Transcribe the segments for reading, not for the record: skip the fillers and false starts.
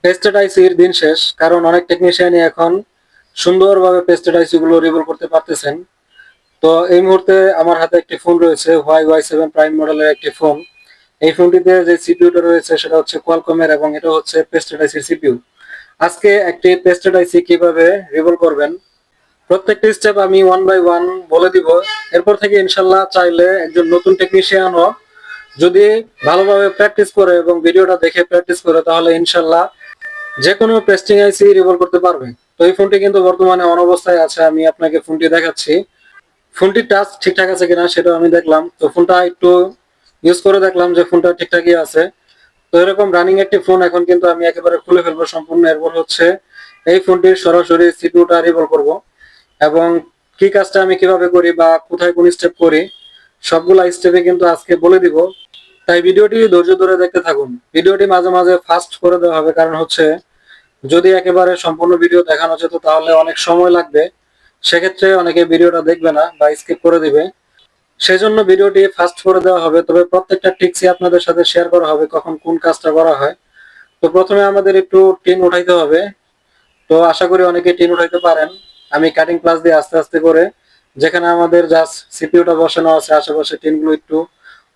Tested আইসির দিন শেষ, কারণ অনেক টেকনিশিয়ানই এখন সুন্দরভাবে টেস্টেড আইসি গুলো রিভল করতে পারতেছেন। তো এই মুহূর্তে আমার হাতে একটি ফোন রয়েছে, ওয়াই 7 প্রাইম মডেলের একটি ফোন। এই ফোনটিতে যে সিপিইউটা রয়েছে সেটা হচ্ছে কোয়ালকমের এবং এটা হচ্ছে পেস্টেড আইসির সিপিইউ। আজকে একটি পেস্টেড আইসি কিভাবে রিভল করবেন প্রত্যেকটি স্টেপ আমি ওয়ান বাই ওয়ান বলে দিব। এরপর থেকে ইনশাল্লাহ চাইলে একজন নতুন টেকনিশিয়ানও যদি ভালোভাবে প্র্যাকটিস করে এবং ভিডিওটা দেখে প্র্যাকটিস করে তাহলে ইনশাল্লাহ যে কোনো পেস্টিং আইসি রিভল করতে পারবে। তো এই ফোনটি কিন্তু বর্তমানে অন অবস্থায় আছে, আমি আপনাকে ফোনটি দেখাচ্ছি। ফোনটির টাচ ঠিকঠাক আছে কিনা সেটাও আমি দেখলাম। তো ফোনটা একটু ইউজ করে দেখলাম যে ফোনটা ঠিকঠাকই আছে। তো এরকম রানিং একটি ফোন এখন কিন্তু আমি একেবারে খুলে ফেলবো সম্পূর্ণ। এরপর হচ্ছে এই ফোনটির সরাসরি সিপিইউটা রিভল করব এবং কি কাজটা আমি কিভাবে করি বা কোথায় কোন স্টেপ করি সবগুলা স্টেপে কিন্তু আজকে বলে দিব। তাই ভিডিওটি ধৈর্য ধরে দেখতে থাকুন। ভিডিওটি মাঝে মাঝে ফাস্ট করে দেওয়া হবে, কারণ হচ্ছে যদি একেবারে সম্পূর্ণ ভিডিও দেখানো যেত তাহলে অনেক সময় লাগবে, সেক্ষেত্রে অনেকে ভিডিওটা দেখবে না বা স্কিপ করে দিবে। সেজন্য ভিডিওটি ফাস্ট করে দেওয়া হবে, তবে প্রত্যেকটা টিপসই আপনাদের সাথে শেয়ার করা হবে কখন কোন কাজটা করা হয়। তো প্রথমে আমাদের একটু টিন উঠাইতে হবে। তো আশা করি অনেকে টিন উঠাইতে পারেন। আমি কাটিং প্লাস দিয়ে আস্তে আস্তে করে যেখানে আমাদের জাস্ট সিপিইউটা বসানো আছে আশেপাশে টিনগুলো একটু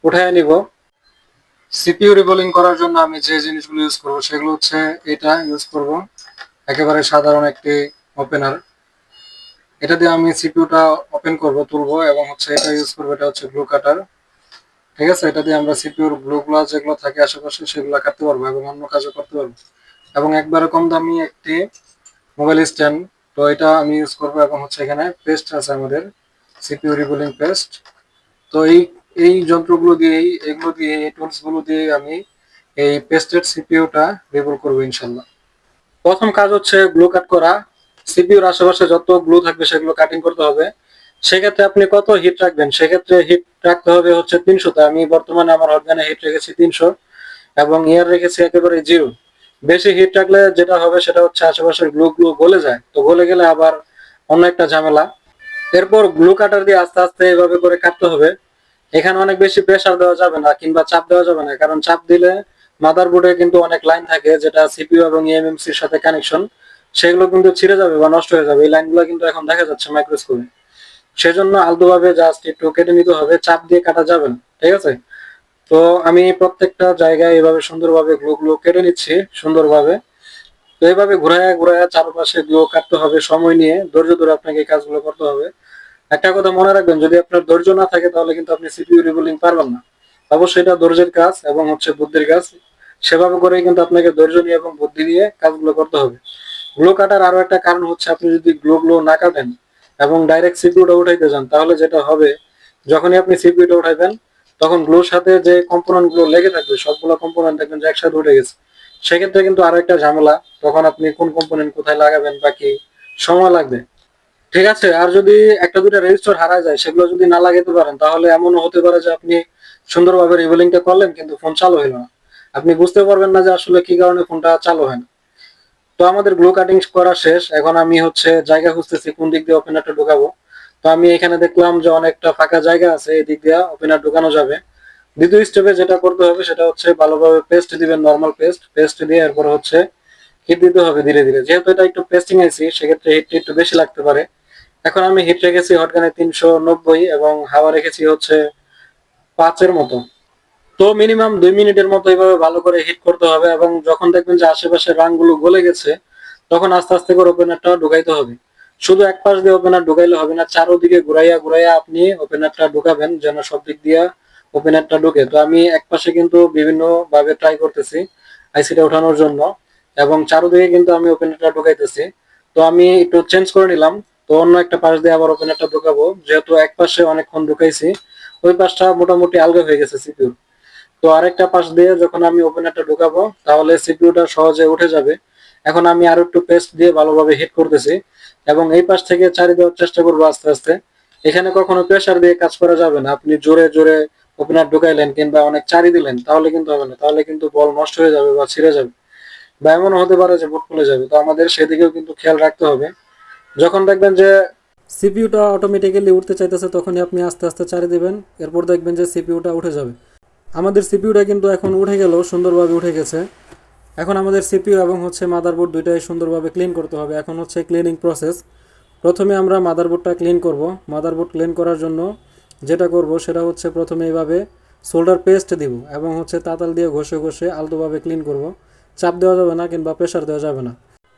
উঠায় নিব। সিপিইউ রিবোলিং করার জন্য আমি যে জিনিসগুলো ইউজ করব সেগুলো হচ্ছে এটা ইউজ করব, একেবারে সাধারণ একটি ওপেনার। এটা দিয়ে আমি সিপিইউটা ওপেন করব, তুলবো, এবং হচ্ছে এটা ইউজ করব, এটা হচ্ছে গ্লু কাটার। ঠিক আছে, এটা দিয়ে আমরা সিপিইউর গ্লুগুলো যেগুলো থাকে আশেপাশে সেগুলো কাটতে পারবো এবং অন্য কাজও করতে পারবো। এবং একবারে কম দামি একটি মোবাইল স্ট্যান্ড, তো এটা আমি ইউজ করবো। এবং হচ্ছে এখানে পেস্ট আছে আমাদের, সিপিইউ রিবোলিং পেস্ট। তো এই যন্ত্রগুলো দিয়েই, এগুলো দিয়ে, এই টুলস গুলো দিয়ে আমি এই পেস্টেড সিপিইউটা রিভল করবো ইনশাল্লাহ। প্রথম কাজ হচ্ছে গ্লু কাট করা। সিপিইউর আশেপাশে যত গ্লু থাকবে সেগুলো কাটিং করতে হবে। সেক্ষেত্রে আপনি কত হিট রাখবেন, সেক্ষেত্রে হিট রাখতে হবে হচ্ছে 300তে। আমি বর্তমানে আমার অর্গানে হিট রেখেছি 300 এবং ইয়ার রেখেছি একেবারে 0। বেশি হিট রাখলে যেটা হবে সেটা হচ্ছে আশেপাশের গ্লু গ্লু গলে যায়, তো গলে গেলে আবার অন্য একটা ঝামেলা। এরপর গ্লু কাটার দিয়ে আস্তে আস্তে এভাবে করে কাটতে হবে। এখানে অনেক বেশি প্রেসার দেওয়া যাবে না কিংবা চাপ দেওয়া যাবে না, কারণ চাপ দিলে মাদারবোর্ডে কিন্তু অনেক লাইন থাকে যেটা সিপিইউ এবং ইএমএমসির সাথে কানেকশন, সেগুলো কিন্তু ছিঁড়ে যাবে বা নষ্ট হয়ে যাবে। এই লাইনগুলো কিন্তু এখন দেখা যাচ্ছে মাইক্রোস্কোপে। সেজন্য আলতোভাবে জাস্ট একটু কেটে নিতে হবে, চাপ দিয়ে কাটা যাবে না। ঠিক আছে, তো আমি প্রত্যেকটা জায়গায় এভাবে সুন্দরভাবে গ্লু গ্লু কেটে নিচ্ছি সুন্দরভাবে। তো এইভাবে ঘুরায় ঘুরায় চারপাশে গ্লু কাটতে হবে, সময় নিয়ে ধৈর্য ধরে আপনাকে এই কাজগুলো করতে হবে। একটা কথা মনে রাখবেন, যদি আপনার ধৈর্য না থাকে তাহলে কিন্তু আপনি সিপিইউ রিবোলিং পারবেন না। অবশ্যই এটা ধৈর্যের কাজ এবং হচ্ছে বুদ্ধির কাজ। সেভাবে করেই কিন্তু আপনাকে ধৈর্য নিয়ে এবং বুদ্ধি দিয়ে কাজগুলো করতে হবে। গ্লু কাটার আরো একটা কারণ হচ্ছে আপনি যদি গ্লু গ্লু না কাটেন এবং ডাইরেক্ট সিপিইউটা উঠাইতে যান তাহলে যেটা হবে, যখনই আপনি সিপিইউটা উঠাইবেন তখন গ্লুর সাথে যে কম্পোনেন্ট গুলো লেগে থাকবে সবগুলো কম্পোনেন্ট দেখবেন যে একসাথে উঠে গেছে। সেক্ষেত্রে কিন্তু আরো একটা ঝামেলা, তখন আপনি কোন কম্পোনেন্ট কোথায় লাগাবেন বাকি সময় লাগবে। ঠিক আছে, আর যদি একটা দুইটা রেজিস্টার হারায় যায় সেগুলো যদি না লাগাতে পারেন তাহলে এমনও হতে পারে যে আপনি সুন্দরভাবে রিভেলিংটা করলেন কিন্তু ফোন চালু হলো না। আপনি বুঝতে পারবেন না যে আসলে কি কারণে ফোনটা চালু হয় না। তো আমাদের গ্লু কাটিং করা শেষ, এখন আমি হচ্ছে জায়গা খুঁজতেছি কোন দিক দিয়ে ওপেনারটা ঢুকাবো। তো আমি এখানে দেখলাম যে অনেকটা ফাঁকা জায়গা আছে, এই দিক দিয়ে ওপেনার ঢুকানো যাবে। দ্বিতীয় স্টেপে যেটা করতে হবে সেটা হচ্ছে ভালোভাবে পেস্ট দিবেন, নর্মাল পেস্ট পেস্ট দিয়ে এরপর হচ্ছে হিট দিতে হবে ধীরে ধীরে। যেহেতু এটা একটু পেস্টিং আইছি সেক্ষেত্রে হিটটা একটু বেশি লাগতে পারে। এখন আমি হিট রেখেছি হটগানে 390 এবং হাওয়া রেখেছি হচ্ছে 5-এর মতো। তো মিনিমাম 2 মিনিটের মতো এইভাবে ভালো করে হিট করতে হবে এবং যখন দেখবেন যে আশেপাশের রানগুলো গলে গেছে তখন আস্তে আস্তে করে ওপেনারটা ঢুকাইতে হবে। শুধু এক পাশ দিয়ে ওপেনার ঢুকাইলে হবে না, চারোদিকে ঘুরাইয়া ঘুরাইয়া আপনি ওপেনারটা ঢুকাবেন যেন সব দিক দিয়ে ওপেনারটা ঢুকে। তো আমি এক পাশে কিন্তু বিভিন্ন ভাবে ট্রাই করতেছি আইসিটা ওঠানোর জন্য এবং চারোদিকে কিন্তু আমি ওপেনারটা ঢুকাইতেছি। তো আমি একটু চেঞ্জ করে নিলাম, তো অন্য একটা পাশ দিয়ে আবার ওপেনারটা ঢুকাবো। যেহেতু এক পাশে অনেকক্ষণ ঢুকাইছি ওই পাশটা মোটামুটি আলগা হয়ে গেছে সিপিইউ। তো আরেকটা পাশ দিয়ে যখন আমি ওপেনারটা ঢুকাবো তাহলে সিপিইউটা সহজে উঠে যাবে। এখন আমি আরো একটু পেস্ট দিয়ে ভালোভাবে হিট করতেছি এবং এই পাশ থেকে চারি দেওয়ার চেষ্টা করবো আস্তে আস্তে। এখানে কখনো প্রেসার দিয়ে কাজ করা যাবে না, আপনি জোরে জোরে ওপেনার ঢুকাইলেন কিংবা অনেক চারি দিলেন তাহলে কিন্তু হবে না, তাহলে কিন্তু বল নষ্ট হয়ে যাবে বা ছিঁড়ে যাবে বা এমনও হতে পারে যে বোর্ড খুলে যাবে। তো আমাদের সেদিকেও কিন্তু খেয়াল রাখতে হবে। যখন দেখবেন যে সিপিইউটা অটোমেটিক্যালি উঠতে চাইতেছে তখনই আপনি আস্তে আস্তে চারি দিবেন, এরপর দেখবেন যে সিপিইউটা উঠে যাবে। আমাদের সিপিইউটা কিন্তু এখন উঠে গেল, সুন্দরভাবে উঠে গেছে। এখন আমাদের সিপিইউ এবং হচ্ছে মাদারবোর্ড দুইটাই সুন্দরভাবে ক্লিন করতে হবে। এখন হচ্ছে ক্লিনিং প্রসেস। প্রথমে আমরা মাদারবোর্ডটা ক্লিন করব। মাদারবোর্ড ক্লিন করার জন্য যেটা করব সেটা হচ্ছে প্রথমে এইভাবে সোল্ডার পেস্ট দিব এবং হচ্ছে তাতাল দিয়ে ঘষে ঘষে আলতোভাবে ক্লিন করব। চাপ দেওয়া যাবে না কিংবা প্রেশার দেওয়া যাবে না।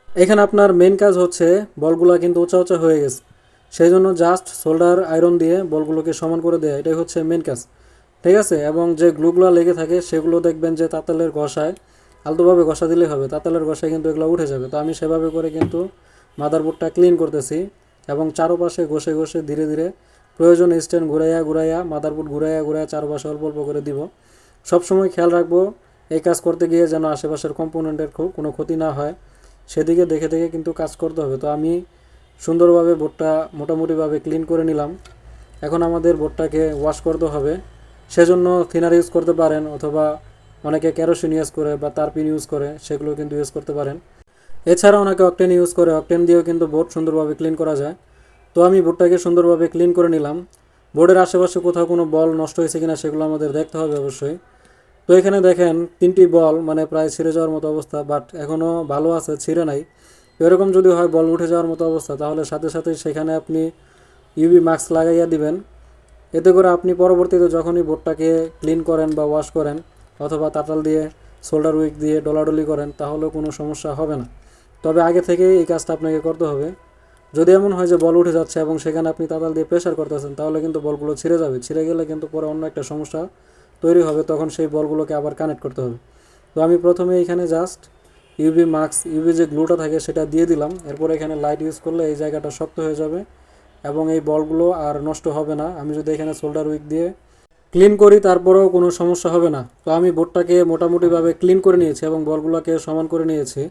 এখানে আপনার মেন কাজ হচ্ছে বলগুলো কিন্তু উঁচা উঁচা হয়ে গেছে, সেই জন্য জাস্ট সোল্ডার আয়রন দিয়ে বলগুলোকে সমান করে দেয়া, এটাই হচ্ছে মেন কাজ। ঠিক আছে, এবং যে গ্লুগুলো লেগে থাকে সেগুলো দেখবেন যে তাতালের ঘষায় আলতোভাবে ঘষা দিলেই হবে, তাতালের ঘষায় কিন্তু এগুলো উঠে যাবে। তো আমি সেভাবে করে কিন্তু মাদারবোর্ডটা ক্লিন করতেছি এবং চারপাশে ঘষে ঘষে ধীরে ধীরে প্রয়োজন স্ট্যান্ড ঘুরাইয়া ঘুরাইয়া মাদারবোর্ড ঘুরাইয়া ঘুরাইয়া চারপাশে অল্প অল্প করে দিব। সবসময় খেয়াল রাখবো এই কাজ করতে গিয়ে যেন আশেপাশের কম্পোনেন্টের কোনো ক্ষতি না হয়, সেদিকে দেখে দেখে কিন্তু কাজ করতে হবে। তো আমি সুন্দরভাবে বোর্ডটা মোটামুটিভাবে ক্লিন করে নিলাম। এখন আমাদের বোর্ডটাকে ওয়াশ করতে হবে, সেজন্য থিনার ইউজ করতে পারেন অথবা অনেকে কেরোসিন ইউজ করে বা তারপিন ইউজ করে, সেগুলো কিন্তু ইউজ করতে পারেন। এছাড়া অনেকে অকটেন ইউজ করে, অকটেন দিয়েও কিন্তু বোর্ড সুন্দরভাবে ক্লিন করা যায়। তো আমি বোর্ডটাকে সুন্দরভাবে ক্লিন করে নিলাম। বোর্ডের আশেপাশে কোথাও কোনো বল নষ্ট হয়েছে কিনা সেগুলো আমাদের দেখতে হবে অবশ্যই। তো এখানে দেখেন 3টি বল মানে প্রায় ছিঁড়ে যাওয়ার মতো অবস্থা, বাট এখনও ভালো আছে, ছিঁড়ে নাই। এরকম যদি হয় বল উঠে যাওয়ার মতো অবস্থা, তাহলে সাথে সাথে সেখানে আপনি ইউভি মাস্ক লাগাইয়া দিবেন। এতে করে আপনি পরবর্তীতে যখনই বোর্ডটাকে ক্লিন করেন বা ওয়াশ করেন অথবা তাতাল দিয়ে শোল্ডার উইক দিয়ে ডলাডলি করেন তাহলেও কোনো সমস্যা হবে না। তবে আগে থেকেই এই কাজটা আপনাকে করতে হবে। যদি এমন হয় যে বল উঠে যাচ্ছে এবং সেখানে আপনি তাতাল দিয়ে প্রেশার করতেছেন, তাহলে কিন্তু বলগুলো ছিঁড়ে যাবে। ছিঁড়ে গেলে কিন্তু পরে অন্য একটা সমস্যা তৈরি হবে, তখন সেই বলগুলোকে আবার কানেক্ট করতে হবে। তো আমি প্রথমে এখানে জাস্ট ইউভি মাস্ক, ইউভি যে গ্লুটা থাকে সেটা দিয়ে দিলাম। এরপর এখানে লাইট ইউজ করলে এই জায়গাটা শক্ত হয়ে যাবে এবং এই বলগুলো আর নষ্ট হবে না। আমি যদি এখানে শোল্ডার উইক দিয়ে ক্লিন করি তারপরেও কোনো সমস্যা হবে না। তো আমি বোর্ডটাকে মোটামুটিভাবে ক্লিন করে নিয়েছি এবং বলগুলোকে সমান করে নিয়েছি।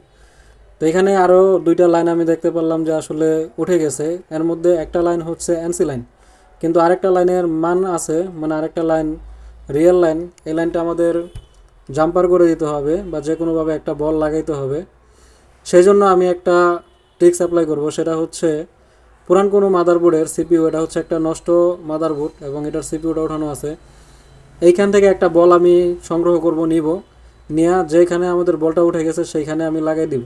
তো এখানে আরও 2টা লাইন আমি দেখতে পারলাম যে আসলে উঠে গেছে। এর মধ্যে একটা লাইন হচ্ছে এনসি লাইন, কিন্তু আরেকটা লাইনের মান আছে, মানে আরেকটা লাইন রিয়েল লাইন। এই লাইনটা আমাদের জাম্পার করে দিতে হবে বা যে কোনোভাবে একটা বল লাগাইতে হবে। সেই জন্য আমি একটা ট্রিক্স অ্যাপ্লাই করব, সেটা হচ্ছে পুরান কোনো মাদারবোর্ডের সিপিইউ, এটা হচ্ছে একটা নষ্ট মাদারবোর্ড এবং এটার সিপিইউটা ওঠানো আছে। এইখান থেকে একটা বল আমি সংগ্রহ করব, নিব, নিয়ে যেখানে আমাদের বলটা উঠে গেছে সেইখানে আমি লাগাই দিব।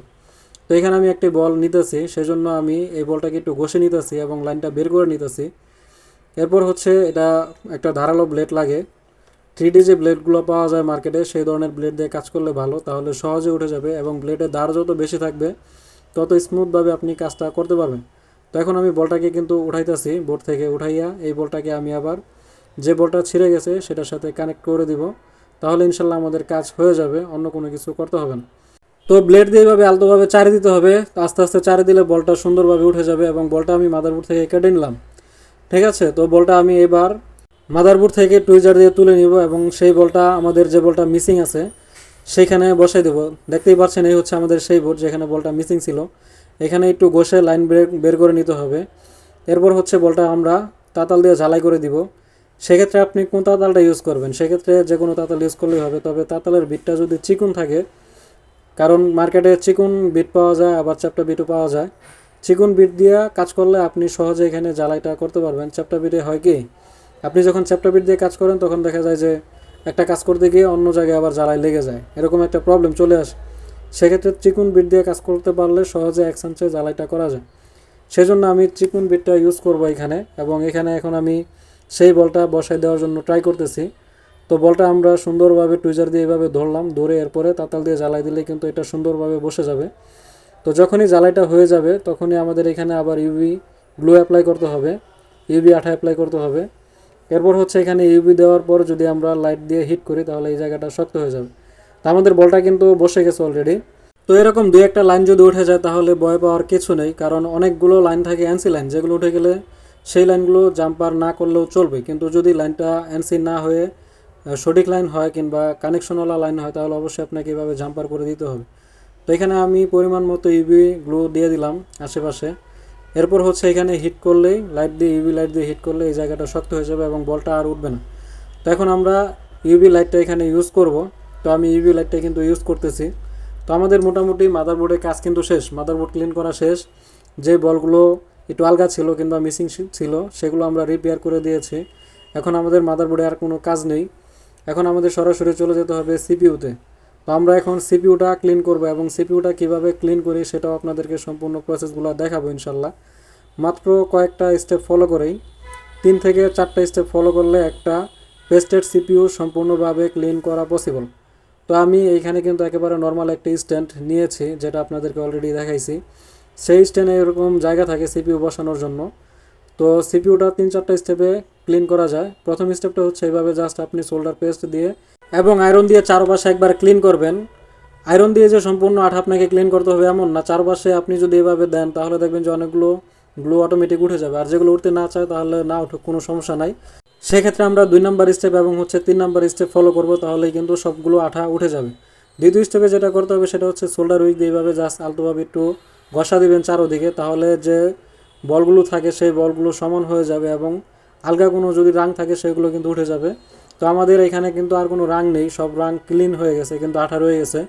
তো এখানে আমি একটি বল নিতেছি, সেজন্য আমি এই বলটাকে একটু ঘষে নিতেছি এবং লাইনটা বের করে নিতেছি। এরপর হচ্ছে এটা একটা ধারালো ব্লেড লাগে। 3D যে ব্লেডগুলো পাওয়া যায় মার্কেটে, সেই ধরনের ব্লেড দিয়ে কাজ করলে ভালো, তাহলে সহজে উঠে যাবে এবং ব্লেডের ধার যত বেশি থাকবে তত স্মুথভাবে আপনি কাজটা করতে পারবেন। তো এখন আমি বলটাকে কিন্তু উঠাইতেছি, বোর্ড থেকে উঠাইয়া এই বলটাকে আমি আবার যে বলটা ছিঁড়ে গেছে সেটার সাথে কানেক্ট করে দিব। তাহলে ইনশাল্লাহ আমাদের কাজ হয়ে যাবে, অন্য কোনো কিছু করতে হবে না। তো ব্লেড দিয়ে এইভাবে আলতোভাবে চারি দিতে হবে। আস্তে আস্তে চারি দিলে বলটা সুন্দরভাবে উঠে যাবে এবং বলটা আমি মাদারবোর্ড থেকে কেটে নিলাম। ঠিক আছে, তো বলটা আমি এবার মাদারবোর্ড থেকে টুইজার দিয়ে তুলে নিব এবং সেই বলটা আমাদের যে বলটা মিসিং আছে সেইখানে বসাই দেবো। দেখতেই পাচ্ছেন এই হচ্ছে আমাদের সেই বোর্ড যেখানে বলটা মিসিং ছিল। এখানে একটু ঘষে লাইন বের করে নিতে হবে। এরপর হচ্ছে বলটা আমরা তাতাল দিয়ে ঝালাই করে দিব। সেক্ষেত্রে আপনি কোন তাতালটা ইউজ করবেন, সেক্ষেত্রে যে কোনো তাতাল ইউজ করলেই হবে, তবে তাতালের বিটটা যদি চিকুন থাকে, কারণ মার্কেটে চিকুন বিট পাওয়া যায় আবার চ্যাপ্টা বিটও পাওয়া যায়। চিকুন বিট দিয়ে কাজ করলে আপনি সহজে এখানে জ্বালাইটা করতে পারবেন। চ্যাপ্টা বিটে হয় কি, আপনি যখন চ্যাপ্টা বিট দিয়ে কাজ করেন তখন দেখা যায় যে একটা কাজ করতে গিয়ে অন্য জায়গায় আবার জ্বালাই লেগে যায়, এরকম একটা প্রবলেম চলে আসে। সেক্ষেত্রে চিকুন বিট দিয়ে কাজ করতে পারলে সহজে এক চান্সে জ্বালাইটা করা যায়। সেজন্য আমি চিকুন বিটটা ইউজ করব এখানে, এবং এখানে এখন আমি সেই বলটা বসাই দেওয়ার জন্য ট্রাই করতেছি। তো বলটা আমরা সুন্দরভাবে টুইজার দিয়ে এভাবে ধরলাম, ধরে এরপরে তাতাল দিয়ে জ্বালাই দিলে কিন্তু এটা সুন্দরভাবে বসে যাবে। তো যখনই জ্বালাইটা হয়ে যাবে তখনই আমাদের এখানে আবার ইউভি গ্লু অ্যাপ্লাই করতে হবে, ইউভি আঠা অ্যাপ্লাই করতে হবে। এরপর হচ্ছে এখানে ইউভি দেওয়ার পর যদি আমরা লাইট দিয়ে হিট করি তাহলে এই জায়গাটা শক্ত হয়ে যাবে। তো আমাদের বলটা কিন্তু বসে গেছে অলরেডি। তো এরকম 2-1টা লাইন যদি উঠে যায় তাহলে ভয় পাওয়ার কিছু নেই, কারণ অনেকগুলো লাইন থাকে এনসি লাইন, যেগুলো উঠে গেলে সেই লাইনগুলো জাম্পার না করলেও চলবে। কিন্তু যদি লাইনটা এনসি না হয়ে সঠিক লাইন হয় কিংবা কানেকশনওয়ালা লাইন হয় তাহলে অবশ্যই আপনাকে এভাবে জাম্পার করে দিতে হবে। তো এখানে আমি পরিমাণ মতো ইউভি গ্লু দিয়ে দিলাম আশেপাশে। এরপর হচ্ছে এখানে হিট করলেই লাইট দিয়ে ইউভি লাইট দিয়ে হিট করলে এই জায়গাটা শক্ত হয়ে যাবে এবং বলটা আর উঠবে না। তো এখন আমরা ইউভি লাইটটা এখানে ইউজ করব। তো আমি ইউভি লাইটটা কিন্তু ইউজ করতেছি। তো আমাদের মোটামুটি মাদারবোর্ডের কাজ কিন্তু শেষ, মাদারবোর্ড ক্লিন করা শেষ। যে বলগুলো একটু আলগা ছিল কিংবা মিসিং ছিল সেগুলো আমরা রিপেয়ার করে দিয়েছি। এখন আমাদের মাদারবোর্ডে আর কোনো কাজ নেই। এখন আমাদের সরাসরি চলে যেতে হবে সিপিইউতে। তো আমরা এখন সিপিইউটা ক্লিন করব এবং সিপিইউটা কিভাবে ক্লিন করি সেটাও আপনাদেরকে সম্পূর্ণ প্রসেসগুলো দেখাবো ইনশাল্লাহ। মাত্র কয়েকটা স্টেপ ফলো করেই 3 থেকে 4টা স্টেপ ফলো করলে একটা পেস্টেড সিপিইউ সম্পূর্ণভাবে ক্লিন করা পসিবল। তো আমি এইখানে কিন্তু একেবারে নর্মাল একটা স্ট্যান্ড নিয়েছি, যেটা আপনাদেরকে অলরেডি দেখাইছি। সেই স্ট্যান্ডে এরকম জায়গা থাকে সিপিইউ বসানোর জন্য। তো সিপিইউটা 3-4টা স্টেপে ক্লিন করা যায়। প্রথম স্টেপটা হচ্ছে এইভাবে জাস্ট আপনি সোল্ডার পেস্ট দিয়ে এবং আয়রন দিয়ে চারপাশে একবার ক্লিন করবেন। আয়রন দিয়ে যে সম্পূর্ণ আঠা আপনাকে ক্লিন করতে হবে এমন না, চারপাশে আপনি যদি এভাবে দেন তাহলে দেখবেন যে অনেকগুলো গ্লু অটোমেটিক উঠে যাবে, আর যেগুলো উঠতে না চায় তাহলে না উঠুক, কোনো সমস্যা নাই। সেক্ষেত্রে আমরা 2 নম্বর স্টেপ এবং হচ্ছে 3 নম্বর স্টেপ ফলো করব, তাহলেই কিন্তু সবগুলো আঠা উঠে যাবে। দ্বিতীয় স্টেপে যেটা করতে হবে সেটা হচ্ছে সোল্ডার উইক দিয়ে এইভাবে জাস্ট আলতোভাবে একটু ঘষা দিবেন চারোদিকে, তাহলে যে বলগুলো থাকে সেই বলগুলো সমান হয়ে যাবে এবং আলগা কোনো যদি রাং থাকে সেগুলো কিন্তু উঠে যাবে। তো আমাদের এখানে কিন্তু আর কোনো রাং নেই, সব রাং ক্লিন হয়ে গেছে, কিন্তু আঠা রয়ে গেছে।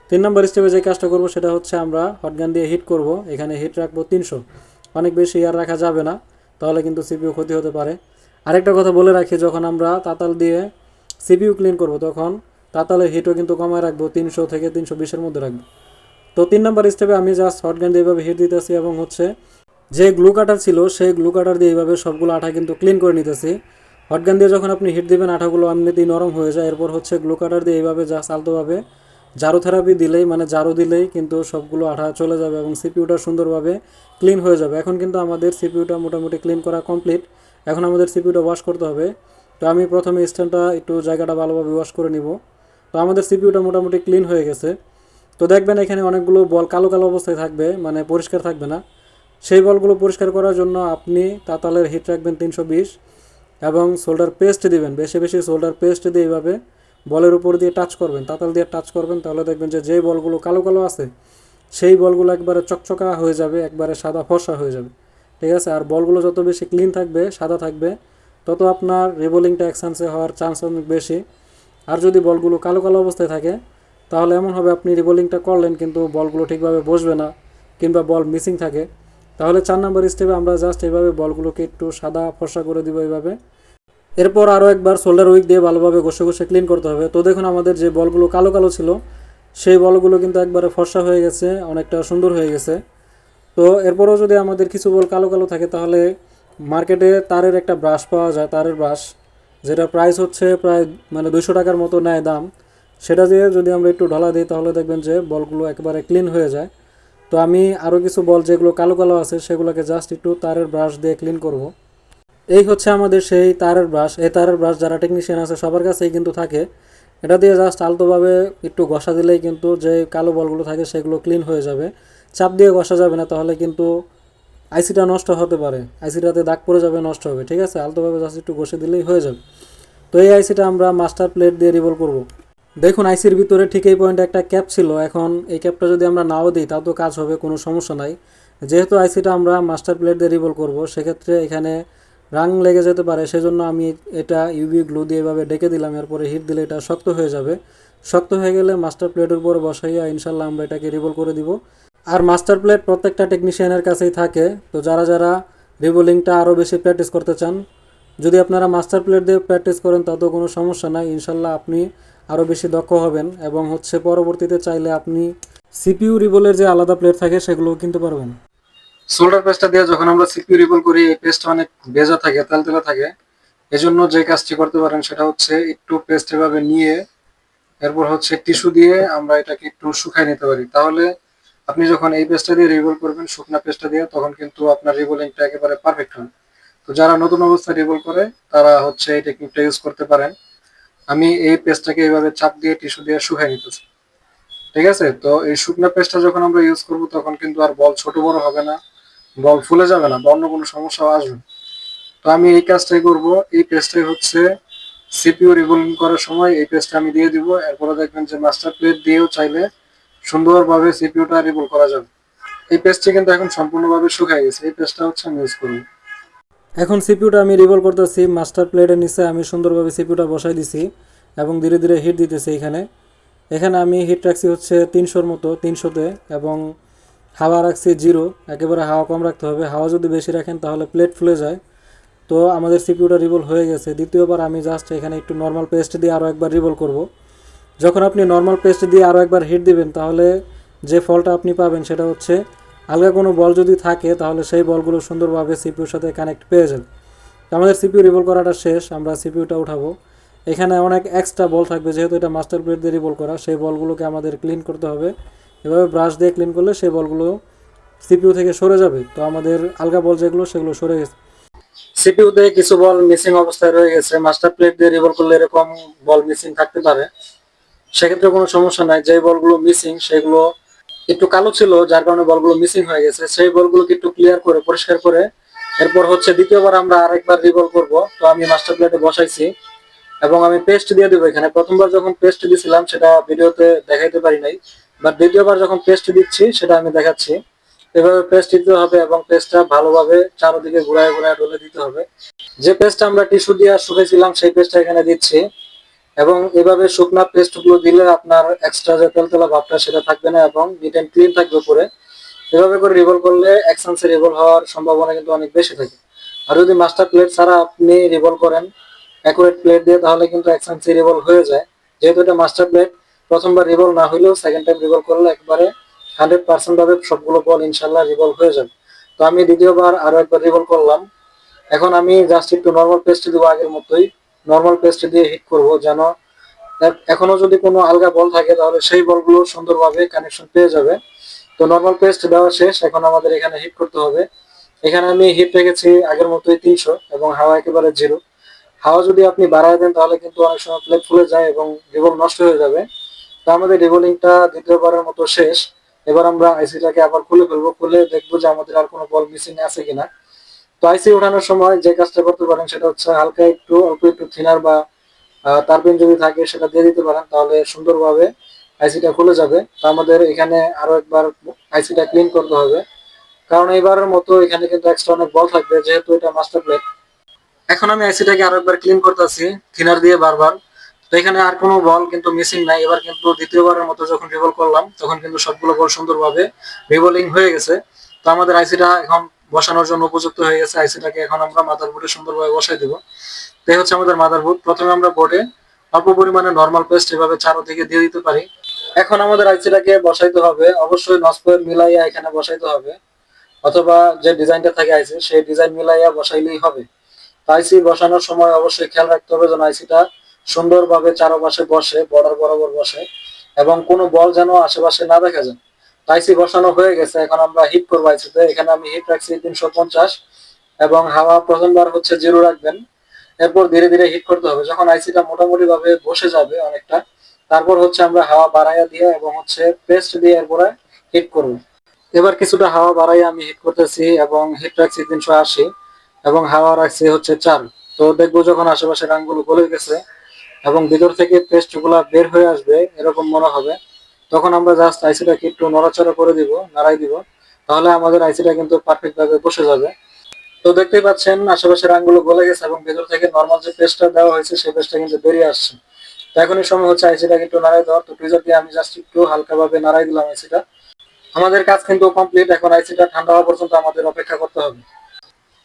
3 নম্বর স্টেপে যে কাজটা করব সেটা হচ্ছে আমরা হটগান দিয়ে হিট করব। এখানে হিট রাখবো 300, অনেক বেশি আর রাখা যাবে না, তাহলে কিন্তু সিপিইউ ক্ষতি হতে পারে। আরেকটা কথা বলে রাখি, যখন আমরা তাতাল দিয়ে সিপিইউ ক্লিন করব তখন তাতালের হিটও কিন্তু কমায় রাখবো, 300 থেকে 320-এর মধ্যে রাখবো। তো 3 নম্বর স্টেপে আমি জাস্ট হটগান দিয়ে এইভাবে হিট দিতেছি এবং হচ্ছে যে গ্লু কাটার ছিল সেই গ্লু কাটার দিয়ে এইভাবে সবগুলো আঠা কিন্তু ক্লিন করে নিতেছি। হটগান দিয়ে যখন আপনি হিট দিবেন আঠাগুলো এমনিতেই নরম হয়ে যায়। এরপর হচ্ছে গ্লু কাটার দিয়ে এইভাবে জাস্ট আলতোভাবে জারু থেরাপি দিলেই, মানে জারু দিলেই কিন্তু সবগুলো আঠা চলে যাবে এবং সিপিইউটা সুন্দরভাবে ক্লিন হয়ে যাবে। এখন কিন্তু আমাদের সিপিইউটা মোটামুটি ক্লিন করা কমপ্লিট। এখন আমাদের সিপিইউটা ওয়াশ করতে হবে। তো আমি প্রথমে স্ট্যান্ডটা একটু জায়গাটা ভালোভাবে ওয়াশ করে নিব। তো আমাদের সিপিইউটা মোটামুটি ক্লিন হয়ে গেছে। তো দেখবেন এখানে অনেকগুলো বল কালো কালো অবস্থায় থাকবে, মানে পরিষ্কার থাকবে না। সেই বলগুলো পরিষ্কার করার জন্য আপনি তাতালের হিট রাখবেন 320 এবং সোল্ডার পেস্ট দিবেন, বেশি বেশি সোল্ডার পেস্ট দিয়ে এইভাবে বলের উপর দিয়ে টাচ করবেন, তাতাল দিয়ে টাচ করবেন, তাহলে দেখবেন যে যেই বলগুলো কালো কালো আছে সেই বলগুলো একবারে চকচকা হয়ে যাবে, একবারে সাদা ফর্সা হয়ে যাবে। ঠিক আছে, আর বলগুলো যত বেশি ক্লিন থাকবে, সাদা থাকবে, তত আপনার রিবোলিংটা এক্সান্সে হওয়ার চান্স অনেক বেশি। আর যদি বলগুলো কালো কালো অবস্থায় থাকে তাহলে এমন হবে আপনি রিবোলিংটা করলেন কিন্তু বলগুলো ঠিকভাবে বসবে না, কিংবা বল মিসিং থাকে। তাহলে 4 নম্বর স্টেপে আমরা জাস্ট এইভাবে বলগুলোকে একটু সাদা ফর্সা করে দিব এইভাবে। এরপর আরও একবার সোল্ডার উইক দিয়ে ভালোভাবে ঘষে ঘষে ক্লিন করতে হবে। তো দেখুন আমাদের যে বলগুলো কালো কালো ছিল সেই বলগুলো কিন্তু একবারে ফর্সা হয়ে গেছে, অনেকটা সুন্দর হয়ে গেছে। তো এরপরও যদি আমাদের কিছু বল কালো কালো থাকে তাহলে মার্কেটে তারের একটা ব্রাশ পাওয়া যায়, তারের ব্রাশ, যেটা প্রাইস হচ্ছে প্রায় মানে 200 টাকার মতো নেয় দাম। সেটা দিয়ে যদি আমরা একটু ঢলা দিই তাহলে দেখবেন যে বলগুলো একেবারে ক্লিন হয়ে যায়। তো আমি আরও কিছু বল যেগুলো কালো কালো আছে সেগুলোকে জাস্ট একটু তারের ব্রাশ দিয়ে ক্লিন করব। এই হচ্ছে আমাদের সেই তারের ব্রাশ। এই তারের ব্রাশ যারা টেকনিশিয়ান আছে সবার কাছেই কিন্তু থাকে। এটা দিয়ে জাস্ট আলতোভাবে একটু ঘষা দিলেই কিন্তু যে কালো বলগুলো থাকে সেগুলো ক্লিন হয়ে যাবে। চাপ দিয়ে ঘষা যাবে না, তাহলে কিন্তু আইসিটা নষ্ট হতে পারে, আইসিটাতে দাগ পড়ে যাবে, নষ্ট হবে। ঠিক আছে, আলতোভাবে জাস্ট একটু ঘষে দিলেই হয়ে যাবে। তো এই আইসিটা আমরা মাস্টার প্লেট দিয়ে রিভলভ করব। দেখুন আইসির ভিতরে ঠিক এই পয়েন্টে একটা ক্যাপ ছিল, এখন এই ক্যাপটা যদি আমরা নাও দিই তাও তো কাজ হবে, কোনো সমস্যা নাই। যেহেতু আইসিটা আমরা মাস্টার প্লেট দিয়ে রিভলভ করব সেক্ষেত্রে এখানে রাং লেগে যেতে পারে, সেজন্য আমি এটা ইউভি গ্লু দিয়ে এভাবে ডেকে দিলাম। এরপরে হিট দিলে এটা শক্ত হয়ে যাবে। শক্ত হয়ে গেলে মাস্টার প্লেটের উপরে বসাইয়া ইনশাল্লাহ আমরা এটাকে রিভলভ করে দিব। আর মাস্টার প্লেট প্রত্যেকটা টেকনিশিয়ানের কাছেই থাকে। তো যারা যারা রিভলিংটা আরও বেশি প্র্যাকটিস করতে চান, যদি আপনারা মাস্টার প্লেট দিয়ে প্র্যাকটিস করেন তাতেও কোনো সমস্যা নাই, ইনশাল্লাহ আপনি আরও বেশি দক্ষ হবেন এবং হচ্ছে পরবর্তীতে চাইলে আপনি সিপিইউ রিবলের যে আলাদা প্লেট থাকে সেগুলোও কিনতে পারবেন। সোল্ডার পেস্টটা দিয়ে যখন আমরা সিপিইউ রিবল করি এই পেস্টটা অনেক ভেজা থাকে, তেলতেলা থাকে। এজন্য যে কাজটি করতে পারেন সেটা হচ্ছে একটু পেস্ট এভাবে নিয়ে এরপর হচ্ছে টিস্যু দিয়ে আমরা এটাকে একটু শুকাই নিতে পারি। তাহলে আপনি যখন এই পেস্টটা দিয়ে রিবল করবেন, শুকনা পেস্টটা দিয়ে, তখন কিন্তু আপনার রিবলিংটা একেবারে পারফেক্ট হবে। তো যারা নতুন অবস্থায় রিবল করে তারা হচ্ছে এই টেকনিকটা ইউজ করতে পারেন। আমি এই পেস্টটাকে এইভাবে চাপ দিয়ে টিস্যু দিয়ে শুকাই নিতেছি। ঠিক আছে, তো এই শুকনা পেস্টটা যখন আমরা ইউজ করব তখন কিন্তু আর বল ছোট বড় হবে না, বল ফুলে যাবে না বা অন্য কোনো সমস্যা আসবে না। তো আমি এই কাজটাই করব। এই পেস্টটাই হচ্ছে সিপিইউ রিবোলিং করার সময় এই পেস্টটা আমি দিয়ে দিব। এরপরে দেখবেন যে মাস্টার প্লেট দিয়েও চাইলে সুন্দরভাবে সিপিইউটা রিবোল করা যাবে। এই পেস্টটি কিন্তু এখন সম্পূর্ণভাবে শুকিয়ে গেছে, এই পেস্টটা হচ্ছে আমি ইউজ করব। এখন সিপিইউটা আমি রিভল করতেছি, মাস্টার প্লেটের নিচে আমি সুন্দরভাবে সিপিইউটা বসাই দিছি এবং ধীরে ধীরে হিট দিতেছি। এখানে এখানে আমি হিট রাখছি হচ্ছে 300-র মতো, 300-তে, এবং হাওয়া রাখছি 0, একেবারে হাওয়া কম রাখতে হবে। হাওয়া যদি বেশি রাখেন তাহলে প্লেট ফুলে যায়। তো আমাদের সিপিইউটা রিভল হয়ে গেছে। দ্বিতীয়বার আমি জাস্ট এখানে একটু নর্মাল পেস্ট দিয়ে আরও একবার রিভল করব। যখন আপনি নর্মাল পেস্ট দিয়ে আরও একবার হিট দিবেন তাহলে যে ফলটা আপনি পাবেন সেটা হচ্ছে আলগা কোনো বল যদি থাকে তাহলে সেই বলগুলো সুন্দরভাবে সিপিউর সাথে কানেক্ট পেয়ে যাবে। তো আমাদের সিপিইউ রিভল করাটা শেষ, আমরা সিপিইউটা উঠাবো। এখানে অনেক এক্সট্রা বল থাকবে, যেহেতু এটা মাস্টার প্লেট দিয়ে রিভল করা, সেই বলগুলোকে আমাদের ক্লিন করতে হবে। এভাবে ব্রাশ দিয়ে ক্লিন করলে সেই বলগুলো সিপিইউ থেকে সরে যাবে। তো আমাদের আলগা বল যেগুলো সেগুলো সরে গেছে। সিপিইউতে কিছু বল মিসিং অবস্থায় রয়ে গেছে, মাস্টার প্লেট দিয়ে রিভল করলে এরকম বল মিসিং থাকতে পারে, সেক্ষেত্রে কোনো সমস্যা নাই। যে বলগুলো মিসিং সেগুলো একটু কালো ছিল, যার কারণে বলগুলো মিসিং হয়ে গেছে, সেই বলগুলোকে একটু ক্লিয়ার করে পরিষ্কার করে এরপর হচ্ছে দ্বিতীয়বার আমরা আরেকবার রিভল করব। তো আমি মাস্টার প্লেটে বসাইছি এবং আমি পেস্ট দিয়ে দেবো এখানে। প্রথমবার যখন পেস্ট দিয়েছিলাম সেটা ভিডিওতে দেখাইতে পারি নাই, বাট দ্বিতীয়বার যখন পেস্ট দিচ্ছি সেটা আমি দেখাচ্ছি। এভাবে পেস্ট দিতে হবে এবং পেস্টটা ভালোভাবে চারদিকে ঘুরায় ঘুরায় ডলে দিতে হবে। যে পেস্টটা আমরা টিস্যু দিয়ে শুকাইছিলাম সেই পেস্টটা এখানে দিচ্ছি এবং এভাবে শুকনা পেস্ট গুলো দিলে আপনার এক্সট্রা যে তেলতেলা ভাবটা সেটা থাকবে না এবং নিট এন্ড ক্লিন থাকবে উপরে। এভাবে করে রিভল করলে এক্সান্সে রিভল হওয়ার সম্ভাবনা কিন্তু অনেক বেশি থাকে। আর যদি মাস্টার প্লেট ছাড়া আপনি রিভল করেন অ্যাকুরেট প্লেট দিয়ে তাহলে কিন্তু এক্সান্সে রিভল হয়ে যায়। যেহেতু এটা মাস্টার প্লেট, প্রথমবার রিভল না হলেও সেকেন্ড টাইম রিভল করলে একবারে 100% ভাবে সবগুলো বল ইনশাল্লাহ রিভল হয়ে যাবে। তো আমি দ্বিতীয়বার আরো একবার রিভল করলাম। এখন আমি জাস্ট একটু নর্মাল পেস্ট দিব, আগের মতোই নর্মাল পেস্ট দিয়ে হিট করব, যেন এখনো যদি কোনো আলগা বল থাকে তাহলে সেই বলগুলো সুন্দরভাবে কানেকশন পেয়ে যাবে। তো নর্মাল পেস্ট দেওয়া শেষ, এখন আমাদের এখানে হিট করতে হবে। এখানে আমি হিট রেখেছি আগের মতোই 300 এবং হাওয়া একেবারে 0। হাওয়া যদি আপনি বাড়ায় দেন তাহলে কিন্তু অনেক সময় প্লেট ফুলে যায় এবং রিভল নষ্ট হয়ে যাবে। তো আমাদের রিভলিংটা দ্বিতীয়বারের মতো শেষ। এবার আমরা আইসিটাকে আবার খুলে ফেলবো, খুলে দেখবো যে আমাদের আর কোনো বল মিসিং আছে কিনা। তো আইসি ওঠানোর সময় যে কাজটা করতে পারেন সেটা হচ্ছে হালকা একটু অল্প একটু থিনার বা তারপিন যদি থাকে সেটা দিয়ে দিতে পারেন, তাহলে সুন্দরভাবে আইসিটা খুলে যাবে। তো আমাদের এখানে আরো একবার আইসিটা ক্লিন করতে হবে, কারণ এইবারের মতো এখানে কিন্তু এক্সট্রা অনেক বল থাকবে যেহেতু এটা মাস্টার প্লেট। এখন আমি আইসিটাকে আরো একবার ক্লিন করতেছি থিনার দিয়ে বারবার। তো এখানে আর কোনো বল কিন্তু মিসিং নাই। এবার কিন্তু দ্বিতীয়বারের মতো যখন রিভল করলাম তখন কিন্তু সবগুলো বল সুন্দরভাবে রিভলিং হয়ে গেছে। তো আমাদের আইসিটা এখন বসানোর জন্য উপযুক্ত হয়ে গেছে। আইসিটাকে এখন আমরা মাদারবোর্ডে সুন্দরভাবে বসাই দিব। তাই হচ্ছে আমাদের মাদারবোর্ড। প্রথমে আমরা বোর্ডে অল্প পরিমাণে নরমাল পেস্ট এভাবে চারদিকে দিয়ে দিতে পারি। এখন আমাদের আইসিটাকে বসাইতে হবে, অবশ্যই নসপয়ের মিলাইয়া এখানে বসাইতে হবে, অথবা যে ডিজাইনটা থাকে আইসি সেই ডিজাইন মিলাইয়া বসাইলেই হবে। আইসি বসানোর সময় অবশ্যই খেয়াল রাখতে হবে যেন আইসিটা সুন্দরভাবে চারপাশে বসে, বর্ডার বরাবর বসে এবং কোনো বল যেন আশেপাশে না দেখা যায়। আইসি বসানো হয়ে গেছে, এখন আমরা হিট করবো আইসিতে। এখানে আমি হিট রাখছি 350 এবং হাওয়া প্রথমবার হচ্ছে 0 রাখবেন। এরপর ধীরে ধীরে হিট করতে হবে। যখন আইসিটা মোটামুটি ভাবে বসে যাবে অনেকটা, তারপর হচ্ছে আমরা হাওয়া বাড়াইয়া দিয়ে এবং হচ্ছে পেস্ট দিয়ে এরপরে হিট করব। এবার কিছুটা হাওয়া বাড়াইয়া আমি হিট করতেছি এবং হিট রাখছি 380 এবং হাওয়া রাখছি হচ্ছে 4। তো দেখবো যখন আশেপাশে রাংগুলো গলে গেছে এবং ভিতর থেকে পেস্ট গুলা বের হয়ে আসবে এরকম মনে হবে, তখন আমরা জাস্ট আইসিটাকে একটু নড়াচড়া করে দিব, নাড়াই দিব, তাহলে আমাদের আইসিটা কিন্তু পারফেক্ট ভাবে বসে যাবে। তো দেখতেই পাচ্ছেন আশেপাশের আঙ্গুলো গলে গেছে এবং ভেতর থেকে নর্মাল যে পেস্টটা দেওয়া হয়েছে সেই পেস্টটা কিন্তু বেরিয়ে আসছে। তো এখন এই সময় হচ্ছে আইসিটাকে একটু নাড়াই দেওয়া। তো টুইজার দিয়ে আমি জাস্ট একটু হালকা ভাবে নাড়াই দিলাম আইসিটা। আমাদের কাজ কিন্তু কমপ্লিট। এখন আইসিটা ঠান্ডা হওয়া পর্যন্ত আমাদের অপেক্ষা করতে হবে।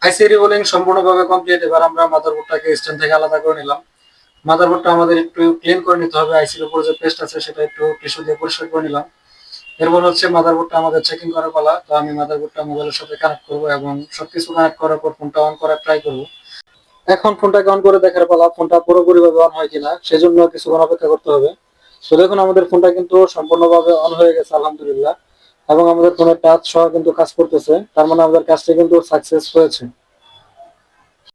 আইসি রিবোলিং সম্পূর্ণভাবে কমপ্লিট। এবার আমরা মাদারবোর্ডটাকে স্ট্যান্ড থেকে আলাদা করে নিলাম। মাদারবোর্ডটা আমাদের একটু ক্লিন করে নিতে হবে। আইসির উপর যে পেস্ট আছে সেটা একটু টিস্যু দিয়ে পরিষ্কার করে নিলাম। এরপর হচ্ছে মাদারবোর্ডটা আমাদের চেকিং করার পালা। তো আমি মাদারবোর্ডটা মোবাইলের সাথে কানেক্ট করবো এবং সবকিছু কানেক্ট করার পর ফোনটা অন করার ট্রাই করবো। এখন ফোনটাকে অন করে দেখার পালা ফোনটা পুরোপুরি ভাবে অন হয় কিনা, সেজন্য কিছুক্ষণ অপেক্ষা করতে হবে। তো দেখুন আমাদের ফোনটা কিন্তু সম্পূর্ণভাবে অন হয়ে গেছে আলহামদুলিল্লাহ, এবং আমাদের ফোনের টাচ সহ কিন্তু কাজ করতেছে, তার মানে আমাদের কাজটা কিন্তু সাকসেস হয়েছে।